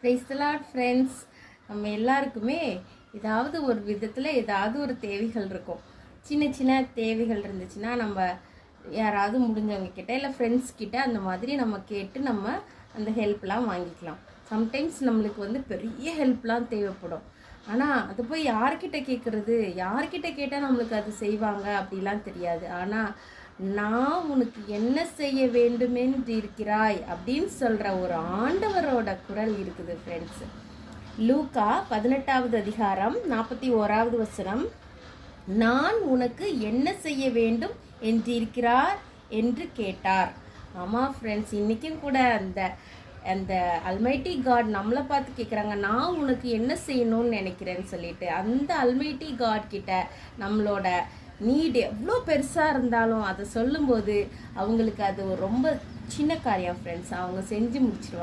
Praise the Lord friends. நம்ம எல்லாருக்குமே ஏதாவது ஒரு விதத்தில் ஏதாவது ஒரு தேவைகள் இருக்கும். சின்ன சின்ன தேவைகள் இருந்துச்சுன்னா நம்ம யாராவது முடிஞ்சவங்க கிட்ட இல்லை ஃப்ரெண்ட்ஸ் கிட்ட அந்த மாதிரி நம்ம கேட்டு நம்ம அந்த ஹெல்ப்லாம் வாங்கிக்கலாம். சம்டைம்ஸ் நம்மளுக்கு பெரிய ஹெல்ப்லாம் தேவைப்படும். ஆனால் அது போய் யார்கிட்ட கேட்குறது, யார்கிட்ட கேட்டால் நம்மளுக்கு அது செய்வாங்க அப்படிலாம் தெரியாது. ஆனால் நான் உனக்கு என்ன செய்ய வேண்டுமென்று இருக்கிறாய் அப்படின்னு சொல்கிற ஒரு ஆண்டவரோட குரல் இருக்குது ஃப்ரெண்ட்ஸ். லூக்கா 18வது அதிகாரம் 41வது வசனம், நான் உனக்கு என்ன செய்ய வேண்டும் என்று இருக்கிறார் என்று கேட்டார். ஆமாம் ஃப்ரெண்ட்ஸ், இன்றைக்கும் கூட அந்த அல்மைட்டி காட் நம்மளை பார்த்து கேட்குறாங்க, நான் உனக்கு என்ன செய்யணும்னு நினைக்கிறேன்னு சொல்லிட்டு. அந்த அல்மைட்டி காட் கிட்ட நம்மளோட நீட் எவ்வளோ பெருசாக இருந்தாலும் அதை சொல்லும்போது அவங்களுக்கு அது ரொம்ப சின்ன காரியம் ஃப்ரெண்ட்ஸ், அவங்க செஞ்சு முடிச்சிருவாங்க.